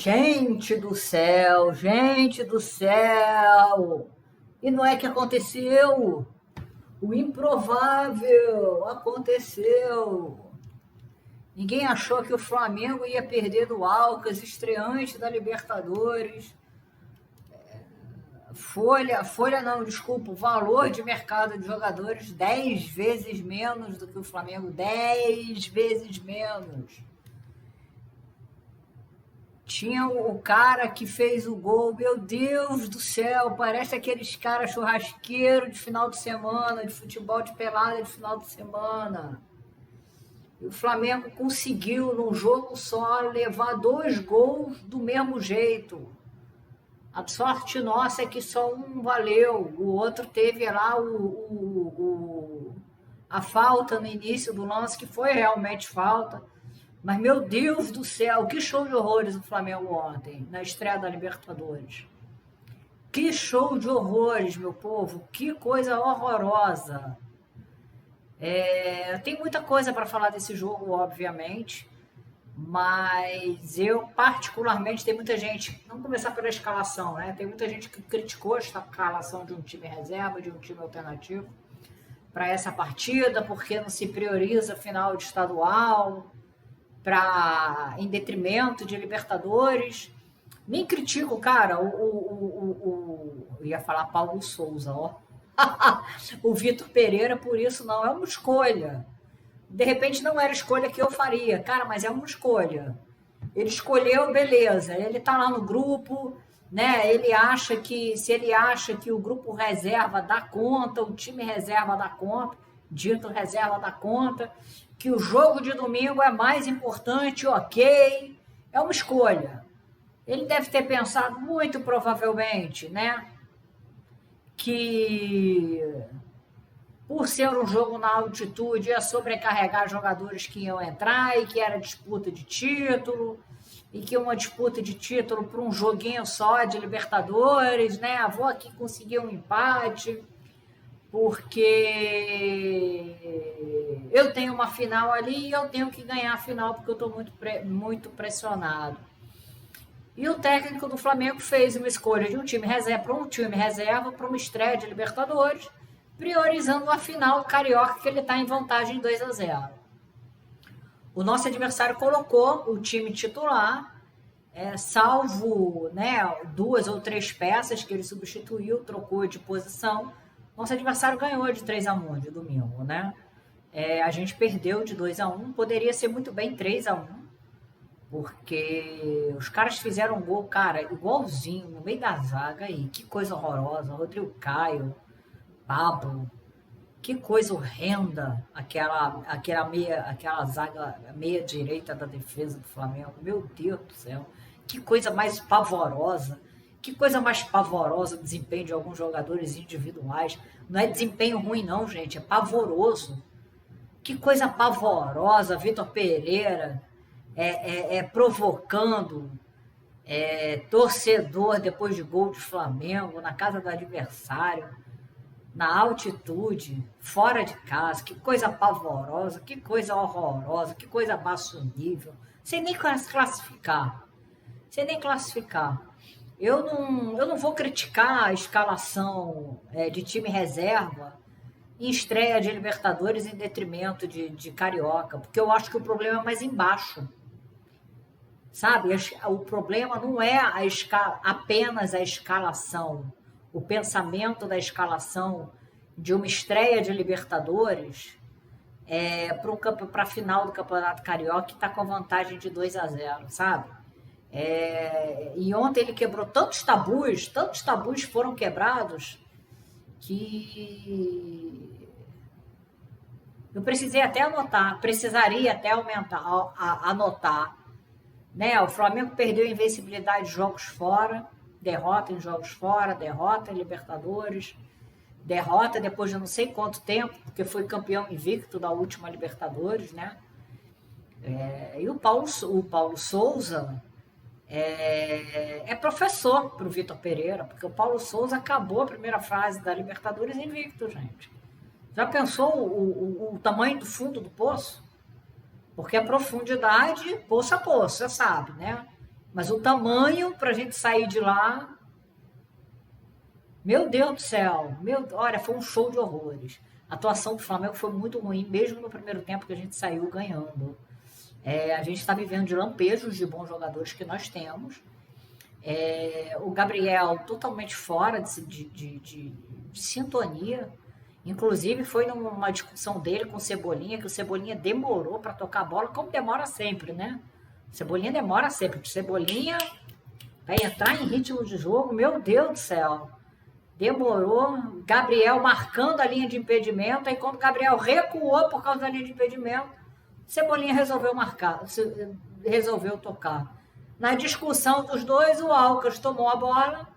Gente do céu, gente do céu! E não é que aconteceu? O improvável aconteceu. Ninguém achou que o Flamengo ia perder do Alcas, estreante da Libertadores. Folha não, desculpa, o valor de mercado de jogadores 10 vezes menos do que o Flamengo, 10 vezes menos. Tinha o cara que fez o gol, meu Deus do céu, parece aqueles caras churrasqueiro de final de semana, de futebol de pelada de final de semana. E o Flamengo conseguiu, num jogo só, levar 2 gols do mesmo jeito. A sorte nossa é que só um valeu, o outro teve lá a falta no início do lance, que foi realmente falta. Mas, meu Deus do céu, que show de horrores o Flamengo ontem, na estreia da Libertadores. Que show de horrores, meu povo, que coisa horrorosa. Tem muita coisa para falar desse jogo, obviamente, mas eu, particularmente, tem muita gente, vamos começar pela escalação, né? Tem muita gente que criticou a escalação de um time reserva, de um time alternativo para essa partida, porque não se prioriza final de estadual, em detrimento de Libertadores. Nem critico, cara, eu ia falar Paulo Souza, ó. O Vitor Pereira, por isso não é uma escolha. De repente não era a escolha que eu faria, cara, mas é uma escolha. Ele escolheu, beleza, ele tá lá no grupo, né? Se ele acha que o grupo reserva dá conta, o time reserva dá conta, dito reserva dá conta, que o jogo de domingo é mais importante, ok, é uma escolha. Ele deve ter pensado muito provavelmente, né, que por ser um jogo na altitude ia sobrecarregar jogadores que iam entrar e que era disputa de título, e que uma disputa de título para um joguinho só de Libertadores, né, vou aqui conseguir um empate, porque eu tenho uma final ali e eu tenho que ganhar a final porque eu estou muito pressionado. E o técnico do Flamengo fez uma escolha de um time reserva para uma estreia de Libertadores, priorizando a final do Carioca, que ele está em vantagem 2-0. O nosso adversário colocou o time titular, salvo, né, 2 ou 3 peças que ele substituiu, trocou de posição. Nosso adversário ganhou de 3-1 de domingo, né? A gente perdeu de 2-1, poderia ser muito bem 3-1, porque os caras fizeram um gol, cara, igualzinho, no meio da zaga aí, que coisa horrorosa. Rodrigo Caio, Pablo, que coisa horrenda aquela zaga meia direita da defesa do Flamengo. Meu Deus do céu, que coisa mais pavorosa. Que coisa mais pavorosa o desempenho de alguns jogadores individuais. Não é desempenho ruim, não, gente. É pavoroso. Que coisa pavorosa. Vitor Pereira provocando torcedor depois de gol de Flamengo, na casa do adversário, na altitude, fora de casa. Que coisa pavorosa, que coisa horrorosa, que coisa baixo nível. Sem nem classificar. Sem nem classificar. Eu não vou criticar a escalação de time reserva em estreia de Libertadores em detrimento de Carioca, porque eu acho que o problema é mais embaixo. Sabe? O problema não é apenas a escalação, o pensamento da escalação de uma estreia de Libertadores para a final do Campeonato Carioca, que está com a vantagem de 2-0, sabe? E ontem ele quebrou tantos tabus foram quebrados, que eu precisaria até anotar, né? O Flamengo perdeu a invencibilidade de jogos fora, derrota em jogos fora, derrota em Libertadores, derrota depois de não sei quanto tempo, porque foi campeão invicto da última Libertadores, né? E o Paulo Souza professor para o Vitor Pereira, porque o Paulo Souza acabou a primeira fase da Libertadores invicto, gente. Já pensou o tamanho do fundo do poço? Porque a profundidade, poço a poço, você sabe, né? Mas o tamanho para a gente sair de lá, meu Deus do céu, olha, foi um show de horrores. A atuação do Flamengo foi muito ruim, mesmo no primeiro tempo que a gente saiu ganhando. A gente está vivendo de lampejos de bons jogadores que nós temos. O Gabriel totalmente fora de sintonia. Inclusive, foi numa discussão dele com o Cebolinha, que o Cebolinha demorou para tocar a bola, como demora sempre, né? O Cebolinha demora sempre. O Cebolinha vai entrar em ritmo de jogo, meu Deus do céu. Demorou. Gabriel marcando a linha de impedimento. Aí, quando o Gabriel recuou por causa da linha de impedimento, o Cebolinha resolveu tocar. Na discussão dos dois, o Alcas tomou a bola,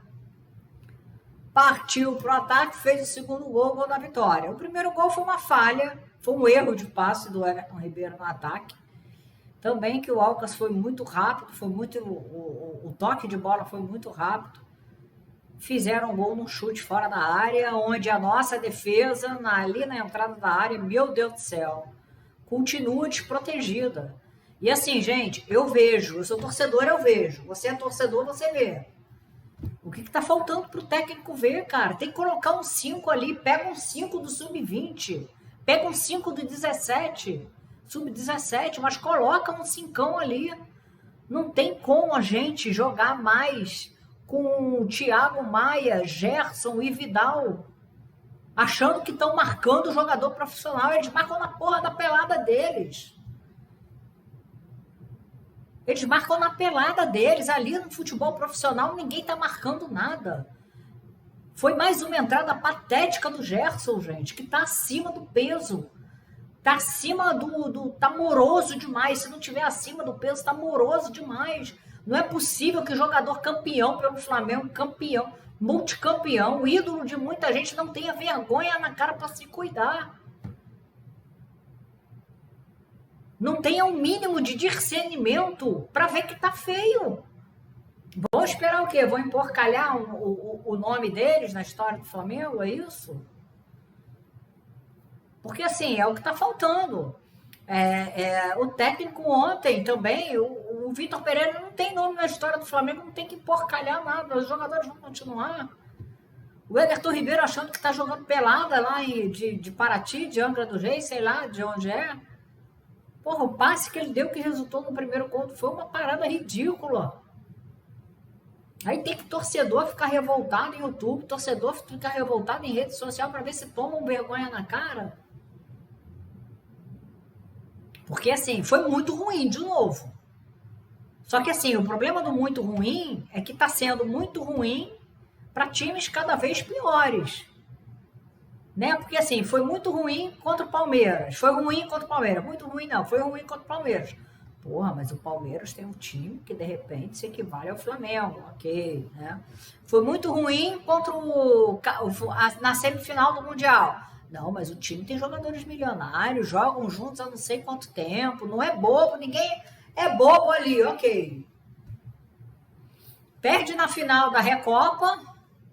partiu para o ataque, fez o segundo gol da vitória. O primeiro gol foi uma falha, foi um erro de passe do Everton Ribeiro no ataque. Também que o Alcas foi muito rápido, o toque de bola foi muito rápido. Fizeram um gol num chute fora da área, onde a nossa defesa, ali na entrada da área, meu Deus do céu, continua desprotegida. E assim, gente, eu sou torcedor, eu vejo. Você é torcedor, você vê. O que tá faltando pro técnico ver, cara? Tem que colocar um 5 ali, pega um 5 do sub-20, pega um 5 do 17, sub-17, mas coloca um 5 ali. Não tem como a gente jogar mais com o Thiago Maia, Gerson e Vidal, achando que estão marcando o jogador profissional. Eles marcam na porra da pelada deles. Eles marcam na pelada deles. Ali no futebol profissional, ninguém tá marcando nada. Foi mais uma entrada patética do Gerson, gente, que tá acima do peso. Tá acima tá moroso demais. Se não tiver acima do peso, tá moroso demais. Não é possível que jogador campeão pelo Flamengo, campeão, multicampeão, ídolo de muita gente, não tenha vergonha na cara para se cuidar. Não tenha um mínimo de discernimento para ver que tá feio. Vou esperar o quê? Vou emporcalhar o nome deles na história do Flamengo? É isso? Porque, assim, é o que tá faltando. O técnico ontem também, o Vitor Pereira não tem nome na história do Flamengo, não tem que emporcalhar nada. Os jogadores vão continuar. O Everton Ribeiro achando que tá jogando pelada lá de Paraty, de Angra dos Reis, sei lá de onde é. Porra, o passe que ele deu que resultou no primeiro gol foi uma parada ridícula. Aí tem que torcedor ficar revoltado em YouTube, torcedor ficar revoltado em rede social para ver se tomam vergonha na cara. Porque, assim, foi muito ruim, de novo. Só que, assim, o problema do muito ruim é que está sendo muito ruim para times cada vez piores. Né? Porque, assim, foi muito ruim contra o Palmeiras. Foi ruim contra o Palmeiras. Muito ruim, não. Foi ruim contra o Palmeiras. Porra, mas o Palmeiras tem um time que, de repente, se equivale ao Flamengo. Ok, né? Foi muito ruim contra na semifinal do Mundial. Não, mas o time tem jogadores milionários, jogam juntos há não sei quanto tempo, não é bobo, ninguém é bobo ali, ok. Perde na final da Recopa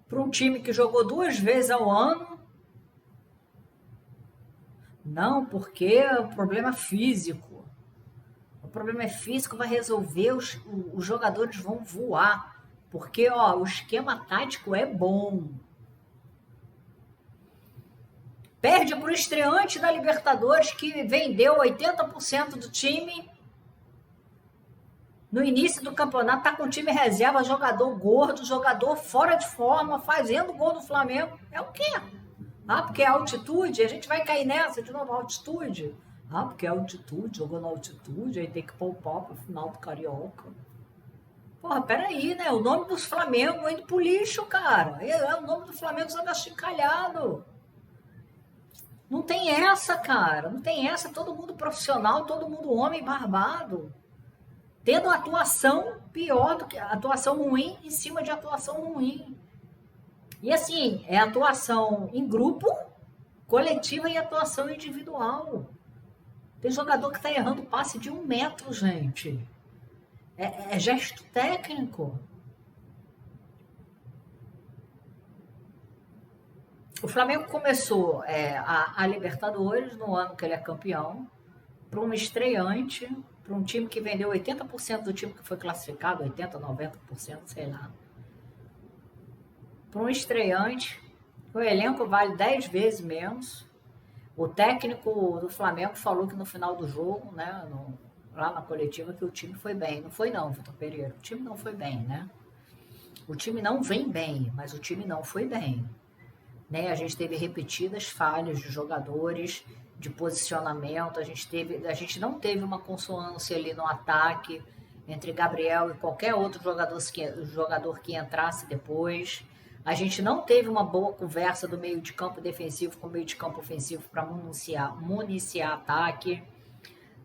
para um time que jogou 2 vezes ao ano. Não, porque o problema é físico. O problema é físico, vai resolver, os jogadores vão voar. Porque o esquema tático é bom. Perde para o estreante da Libertadores, que vendeu 80% do time. No início do campeonato, está com o time reserva, jogador gordo, jogador fora de forma, fazendo gol do Flamengo. É o quê? Porque é altitude, a gente vai cair nessa de novo, altitude. Porque é altitude, jogou na altitude, aí tem que poupar para o final do Carioca. Porra, peraí, né? O nome dos Flamengo indo pro lixo, cara. O nome do Flamengo sendo achincalhado. Não tem essa, cara. Não tem essa. Todo mundo profissional, todo mundo homem barbado. Tendo atuação pior do que atuação ruim em cima de atuação ruim. E assim, é atuação em grupo, coletiva e atuação individual. Tem jogador que tá errando passe de 1 metro, gente. É gesto técnico. O Flamengo começou a Libertadores no ano que ele é campeão, para uma estreante, para um time que vendeu 80% do time que foi classificado, 80, 90%, sei lá. Para um estreante, o elenco vale 10 vezes menos. O técnico do Flamengo falou que no final do jogo, né, lá na coletiva, que o time foi bem. Não foi não, Vitor Pereira. O time não foi bem, né? O time não vem bem, mas o time não foi bem. Né? A gente teve repetidas falhas de jogadores, de posicionamento, a gente não teve uma consonância ali no ataque entre Gabriel e qualquer outro jogador que entrasse depois. A gente não teve uma boa conversa do meio de campo defensivo com o meio de campo ofensivo para municiar ataque.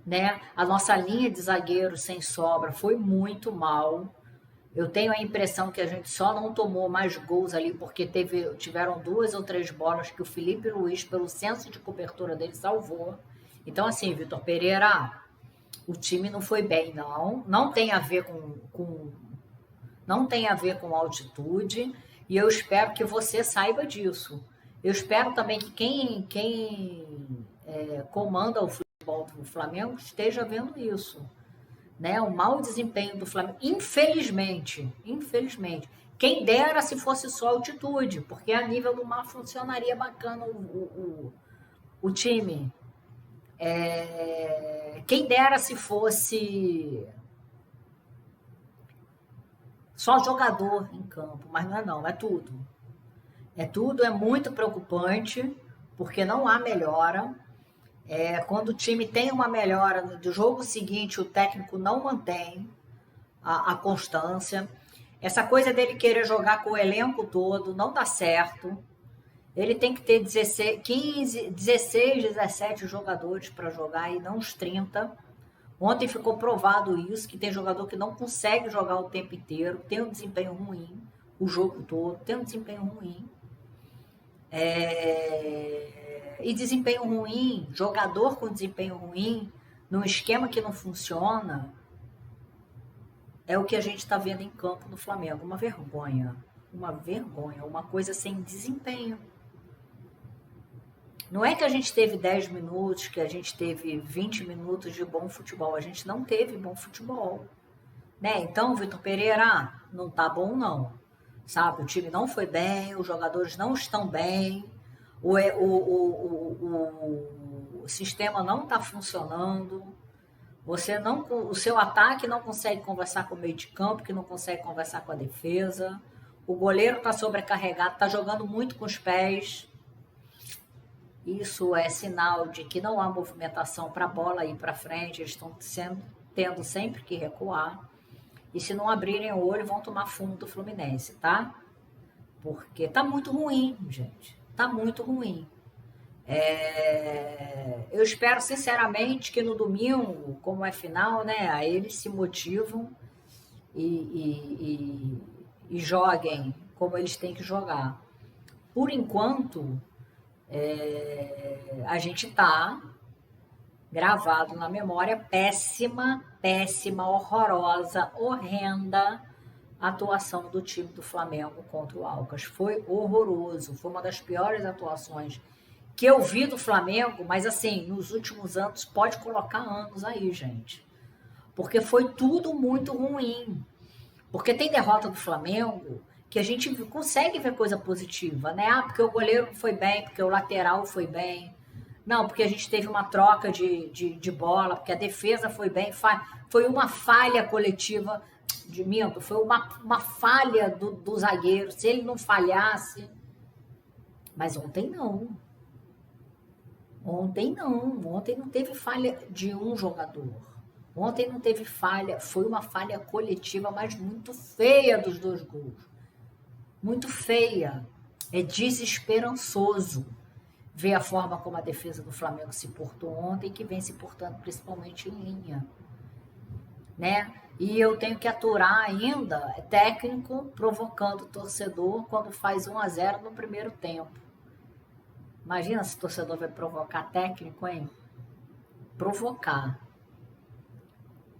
Né? A nossa linha de zagueiros sem sobra foi muito mal. Eu tenho a impressão que a gente só não tomou mais gols ali porque tiveram 2 ou 3 bolas que o Felipe Luiz, pelo senso de cobertura dele, salvou. Então, assim, Vitor Pereira, o time não foi bem, não. Não tem a ver não tem a ver com altitude. E eu espero que você saiba disso. Eu espero também que quem comanda o futebol do Flamengo esteja vendo isso. Né, o mau desempenho do Flamengo, infelizmente, quem dera se fosse só altitude, porque a nível do mar funcionaria bacana o time. Quem dera se fosse só jogador em campo, mas não, é tudo. É muito preocupante, porque não há melhora. Quando o time tem uma melhora do jogo seguinte, o técnico não mantém a constância. Essa coisa dele querer jogar com o elenco todo não dá certo. Ele tem que ter 16, 17 jogadores para jogar e não os 30. Ontem ficou provado isso, que tem jogador que não consegue jogar o tempo inteiro, tem um desempenho ruim, o jogo todo, tem um desempenho ruim. E desempenho ruim, jogador com desempenho ruim, num esquema que não funciona, é o que a gente está vendo em campo no Flamengo. Uma vergonha, uma coisa sem desempenho. Não é que a gente teve 10 minutos, que a gente teve 20 minutos de bom futebol. A gente não teve bom futebol. Né? Então, Vitor Pereira, não tá bom não. Sabe, o time não foi bem, os jogadores não estão bem, o sistema não está funcionando, o seu ataque não consegue conversar com o meio de campo, que não consegue conversar com a defesa, o goleiro está sobrecarregado, está jogando muito com os pés. Isso é sinal de que não há movimentação para a bola ir para frente, eles estão tendo sempre que recuar. E se não abrirem o olho, vão tomar fumo do Fluminense, tá? Porque tá muito ruim, gente. Tá muito ruim. Eu espero, sinceramente, que no domingo, como é final, né? Aí eles se motivam e joguem como eles têm que jogar. Por enquanto, a gente tá gravado na memória, péssima, horrorosa, horrenda atuação do time do Flamengo contra o Alcas. Foi horroroso, foi uma das piores atuações que eu vi do Flamengo, mas assim, nos últimos anos, pode colocar anos aí, gente. Porque foi tudo muito ruim. Porque tem derrota do Flamengo que a gente consegue ver coisa positiva, né? Porque o goleiro foi bem, porque o lateral foi bem. Não, porque a gente teve uma troca de bola, porque a defesa foi bem, foi uma falha coletiva foi uma falha do zagueiro, se ele não falhasse. Mas ontem não. Ontem não teve falha de um jogador. Ontem não teve falha, foi uma falha coletiva, mas muito feia dos 2 gols. Muito feia. É desesperançoso ver a forma como a defesa do Flamengo se portou ontem, que vem se portando principalmente em linha. Né? E eu tenho que aturar ainda técnico provocando o torcedor quando faz 1-0 no primeiro tempo. Imagina se o torcedor vai provocar técnico, hein? Provocar.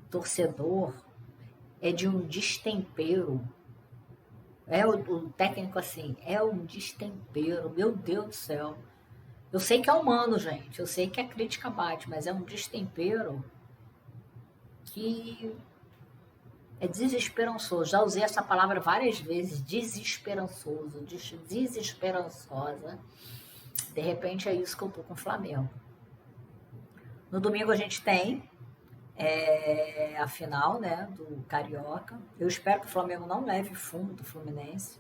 Torcedor é de um destempero. O técnico assim, é um destempero, meu Deus do céu. Eu sei que é humano, gente, eu sei que a crítica bate, mas é um destempero. que é desesperançoso. Já usei essa palavra várias vezes, desesperançoso, desesperançosa. De repente é isso que eu tô com o Flamengo. No domingo a gente tem a final, né, do Carioca. Eu espero que o Flamengo não leve fundo do Fluminense.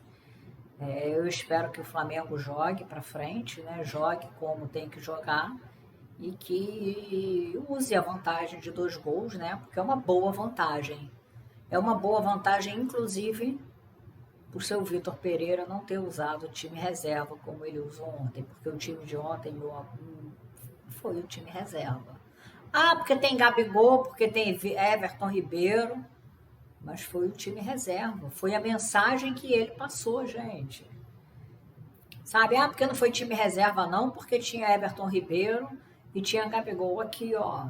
Eu espero que o Flamengo jogue para frente, né, jogue como tem que jogar e que use a vantagem de 2 gols, né, porque é uma boa vantagem. É uma boa vantagem, inclusive, por seu Vitor Pereira não ter usado o time reserva como ele usou ontem, porque o time de ontem foi o time reserva. Ah, porque tem Gabigol, porque tem Everton Ribeiro, mas foi o time reserva. Foi a mensagem que ele passou, gente. Sabe? Ah, porque não foi time reserva não, porque tinha Everton Ribeiro e tinha Gabigol aqui, ó.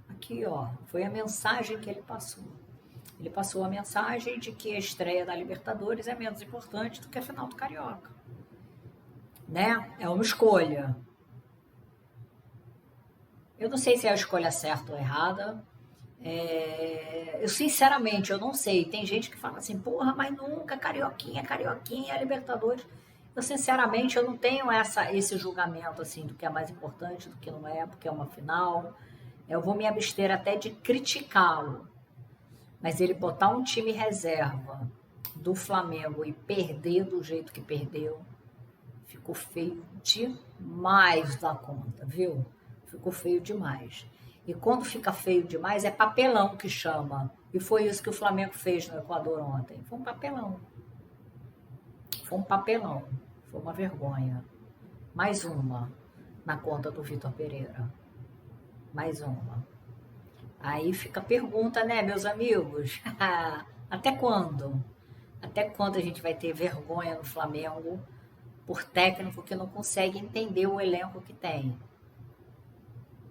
Aqui, ó. Foi a mensagem que ele passou. Ele passou a mensagem de que a estreia da Libertadores é menos importante do que a final do Carioca. Né? É uma escolha. Eu não sei se é a escolha certa ou errada. Eu, sinceramente, eu não sei. Tem gente que fala assim, porra, mas nunca, Carioquinha, Libertadores. Eu, sinceramente, eu não tenho esse julgamento, assim, do que é mais importante, do que não é, porque é uma final. Eu vou me abster até de criticá-lo. Mas ele botar um time reserva do Flamengo e perder do jeito que perdeu, ficou feio demais da conta, viu? Ficou feio demais. E quando fica feio demais, é papelão que chama. E foi isso que o Flamengo fez no Equador ontem. Foi um papelão. Foi um papelão. Foi uma vergonha. Mais uma na conta do Vitor Pereira. Mais uma. Aí fica a pergunta, né, meus amigos? Até quando? Até quando a gente vai ter vergonha no Flamengo por técnico que não consegue entender o elenco que tem?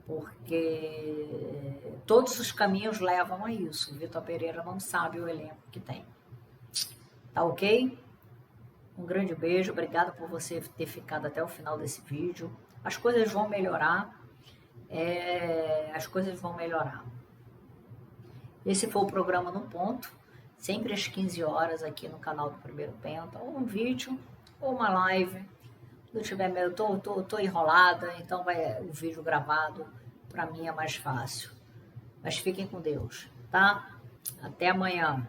Porque todos os caminhos levam a isso. O Vitor Pereira não sabe o elenco que tem. Tá ok? Um grande beijo, obrigada por você ter ficado até o final desse vídeo. As coisas vão melhorar. As coisas vão melhorar. Esse foi o programa No Ponto, sempre às 15 horas aqui no canal do Primeiro Penta, ou um vídeo, ou uma live. Se eu tiver meio, tô enrolada, então vai o vídeo gravado, para mim é mais fácil. Mas fiquem com Deus, tá? Até amanhã.